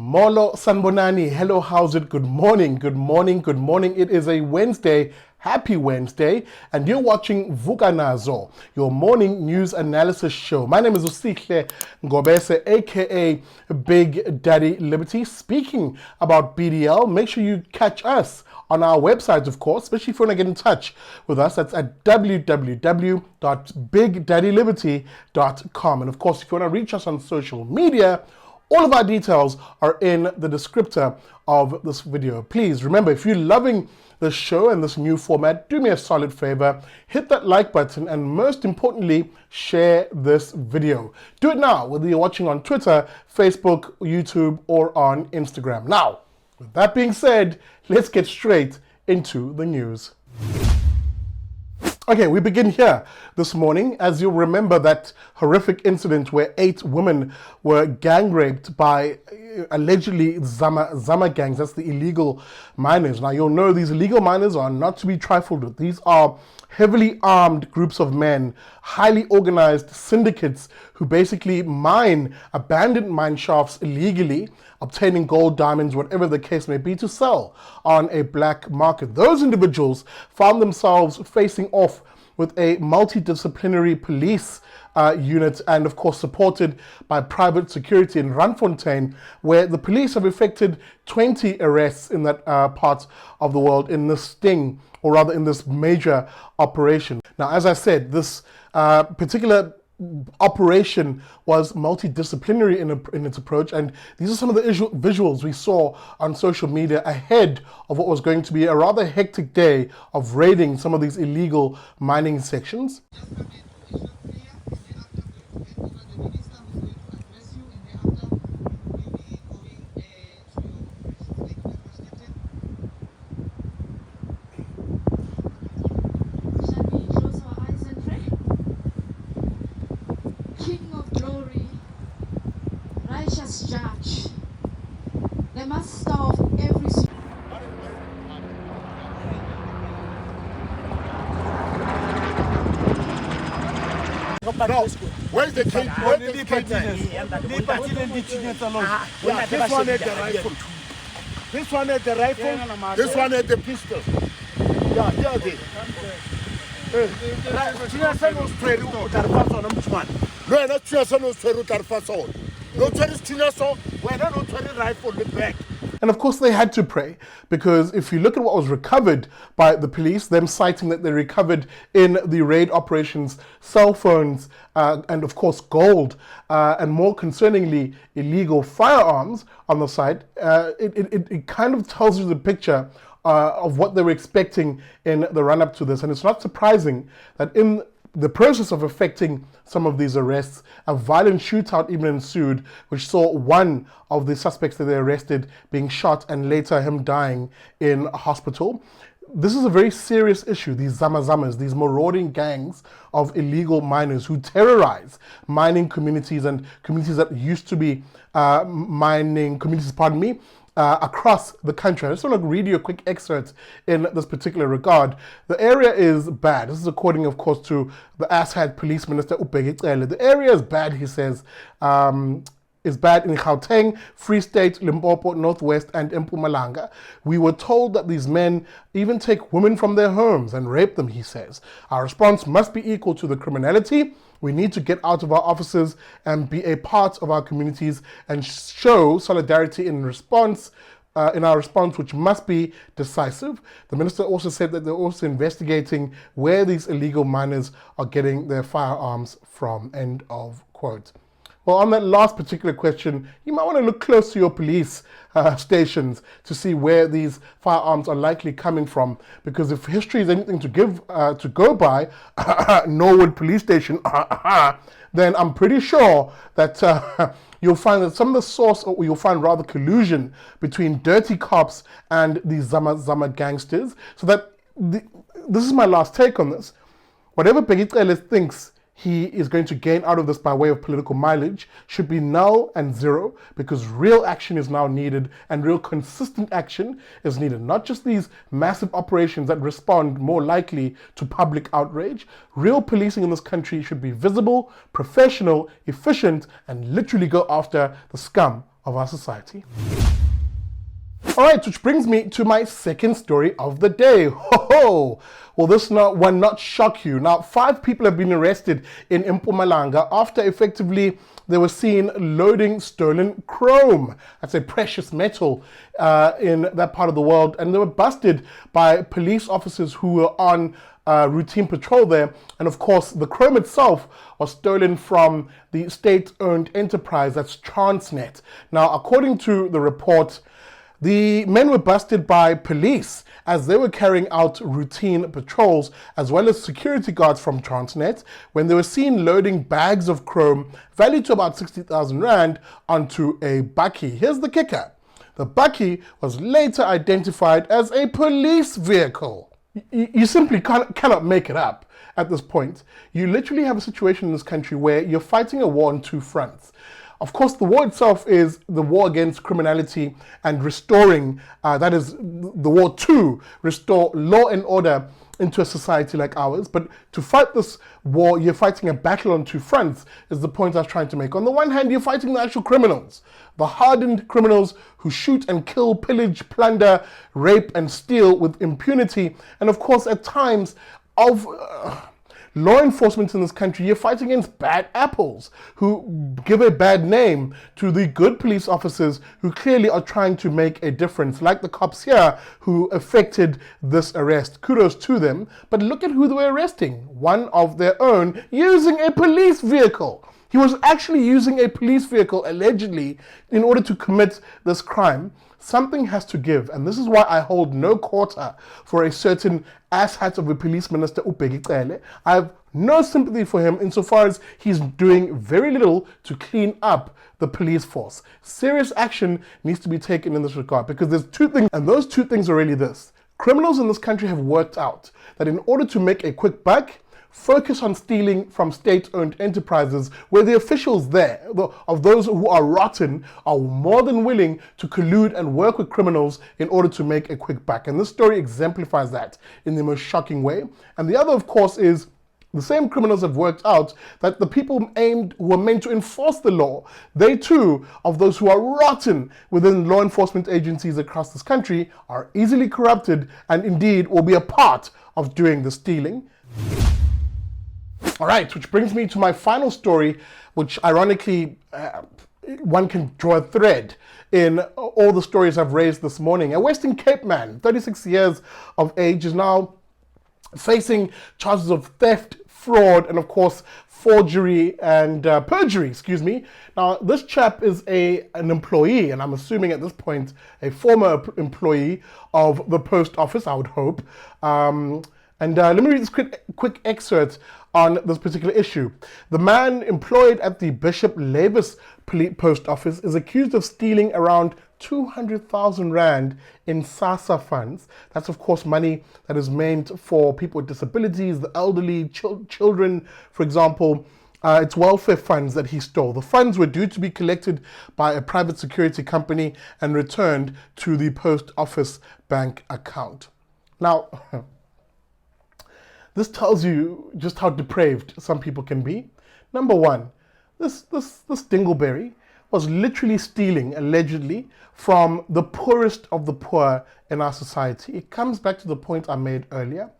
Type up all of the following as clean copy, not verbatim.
Molo Sanbonani, hello, how's it? Good morning, good morning, good morning. It is a Wednesday, happy Wednesday, and you're watching Vuka Nazo, your morning news analysis show. My name is Usihle Ngobese, aka Big Daddy Liberty. Speaking about BDL, make sure you catch us on our website, of course, especially if you want to get in touch with us. That's at www.bigdaddyliberty.com. And of course, if you want to reach us on social media, all of our details are in the descriptor of this video. Please remember, if you're loving the show and this new format, do me a solid favor, hit that like button, and most importantly, share this video. Do it now, whether you're watching on Twitter, Facebook, YouTube, or on Instagram. Now, with that being said, let's get straight into the news. Okay, we begin here this morning. As you'll remember, that horrific incident where 8 women were gang raped by allegedly Zama-Zama gangs. That's the illegal miners. Now, you'll know these illegal miners are not to be trifled with. These are heavily armed groups of men, highly organized syndicates who basically mine abandoned mine shafts illegally, obtaining gold, diamonds, whatever the case may be, to sell on a black market. Those individuals found themselves facing off with a multidisciplinary police unit, and of course supported by private security in Randfontein, where the police have effected 20 arrests in that part of the world in this sting, or rather in this major operation. Now, as I said, this particular operation was multidisciplinary in its approach, and these are some of the visuals we saw on social media ahead of what was going to be a rather hectic day of raiding some of these illegal mining sections. Judge, the master of every. No, where's the cake? Where's the cake? This one had the rifle. This one had the rifle. This one had the pistol. Yeah, yeah, they. No, not and of course they had to pray, because if you look at what was recovered by the police, them citing that they recovered in the raid operations cell phones and of course gold, and more concerningly illegal firearms on the site, it kind of tells you the picture of what they were expecting in the run-up to this. And it's not surprising that in the process of effecting some of these arrests, a violent shootout even ensued, which saw one of the suspects that they arrested being shot and later him dying in a hospital. This is a very serious issue, these Zama-Zamas, these marauding gangs of illegal miners who terrorize mining communities and communities that used to be mining communities, across the country. I just want to read you a quick excerpt in this particular regard. The area is bad. This is according, of course, to the asshat Police Minister Ubheki. The area is bad, he says, is bad in Gauteng, Free State, Limpopo, Northwest, and Mpumalanga. We were told that these men even take women from their homes and rape them, he says. Our response must be equal to the criminality. We need to get out of our offices and be a part of our communities and show solidarity in response, in our response, which must be decisive. The minister also said that they're also investigating where these illegal miners are getting their firearms from, end of quote. Well, on that last particular question, you might want to look close to your police stations to see where these firearms are likely coming from. Because if history is anything to go by, Norwood Police Station, then I'm pretty sure that you'll find that some of the source, or you'll find rather collusion between dirty cops and these Zama gangsters. So that this is my last take on this. Whatever Begitele thinks he is going to gain out of this by way of political mileage should be null and zero, because real action is now needed, and real consistent action is needed. Not just these massive operations that respond more likely to public outrage. Real policing in this country should be visible, professional, efficient, and literally go after the scum of our society. All right, which brings me to my second story of the day. Ho! Will this one not shock you? Now, 5 people have been arrested in Mpumalanga after effectively they were seen loading stolen chrome. That's a precious metal in that part of the world. And they were busted by police officers who were on routine patrol there. And of course, the chrome itself was stolen from the state-owned enterprise, that's Transnet. Now, according to the report, the men were busted by police as they were carrying out routine patrols, as well as security guards from Transnet, when they were seen loading bags of chrome valued to about 60,000 Rand onto a bakkie. Here's the kicker. The bakkie was later identified as a police vehicle. You simply cannot make it up at this point. You literally have a situation in this country where you're fighting a war on 2 fronts. Of course, the war itself is the war against criminality and restoring, that is the war to restore law and order into a society like ours. But to fight this war, you're fighting a battle on 2 fronts, is the point I was trying to make. On the one hand, you're fighting the actual criminals, the hardened criminals who shoot and kill, pillage, plunder, rape, and steal with impunity. And of course, at times of law enforcement in this country, you're fighting against bad apples who give a bad name to the good police officers who clearly are trying to make a difference, like the cops here who effected this arrest. Kudos to them. But look at who they were arresting. One of their own using a police vehicle. He was actually using a police vehicle, allegedly, in order to commit this crime. Something has to give, and this is why I hold no quarter for a certain asshat of a police minister, Ubheki Cele. I have no sympathy for him insofar as he's doing very little to clean up the police force. Serious action needs to be taken in this regard, because there's 2 things, and those 2 things are really this. Criminals in this country have worked out that in order to make a quick buck, focus on stealing from state-owned enterprises where the officials there, of those who are rotten, are more than willing to collude and work with criminals in order to make a quick buck. And this story exemplifies that in the most shocking way. And the other, of course, is the same criminals have worked out that the people who were meant to enforce the law, they too, of those who are rotten within law enforcement agencies across this country, are easily corrupted and indeed will be a part of doing the stealing. All right, which brings me to my final story, which ironically, one can draw a thread in all the stories I've raised this morning. A Western Cape man, 36 years of age, is now facing charges of theft, fraud, and of course, forgery and perjury, Now, this chap is an employee, and I'm assuming at this point, a former employee of the post office, I would hope. Let me read this quick excerpt on this particular issue. The man employed at the Bishop Lavis post office is accused of stealing around 200,000 Rand in SASSA funds. That's of course money that is meant for people with disabilities, the elderly, children, for example. It's welfare funds that he stole. The funds were due to be collected by a private security company and returned to the post office bank account. Now, this tells you just how depraved some people can be. Number one, this dingleberry was literally stealing, allegedly, from the poorest of the poor in our society. It comes back to the point I made earlier.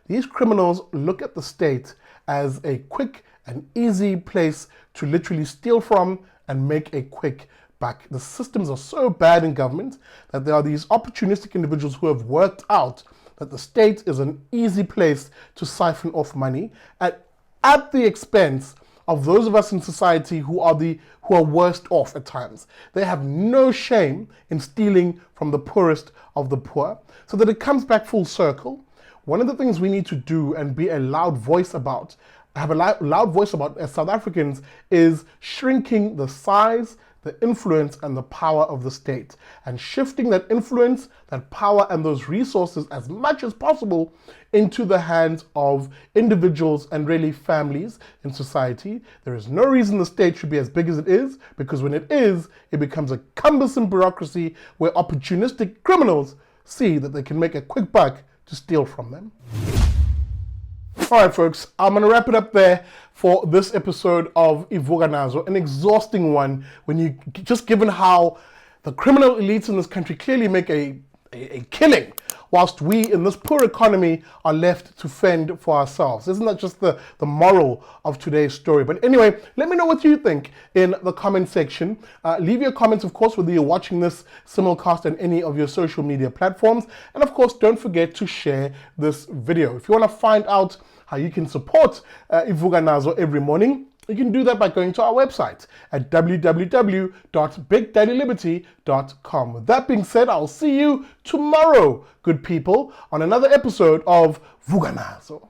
These criminals look at the state as a quick and easy place to literally steal from and make a quick buck. The systems are so bad in government that there are these opportunistic individuals who have worked out that the state is an easy place to siphon off money at the expense of those of us in society who are worst off at times. They have no shame in stealing from the poorest of the poor. So that it comes back full circle. One of the things we need to do and be a loud voice about, have a loud voice about as South Africans, is shrinking the size, the influence and the power of the state, and shifting that influence, that power and those resources as much as possible into the hands of individuals and really families in society. There is no reason the state should be as big as it is, because when it is, it becomes a cumbersome bureaucracy where opportunistic criminals see that they can make a quick buck to steal from them. All right, folks, I'm going to wrap it up there for this episode of Vuka Nazo, an exhausting one when you just given how The criminal elites in this country clearly make a killing, whilst we in this poor economy are left to fend for ourselves. Isn't that just the moral of today's story? But anyway, let me know what you think in the comment section. Leave your comments, of course, whether you're watching this simulcast on any of your social media platforms. And of course, don't forget to share this video. If you want to find out how you can support Vuka Nazo every morning, you can do that by going to our website at www.bigdaddyliberty.com. With that being said, I'll see you tomorrow, good people, on another episode of Vuka Nazo.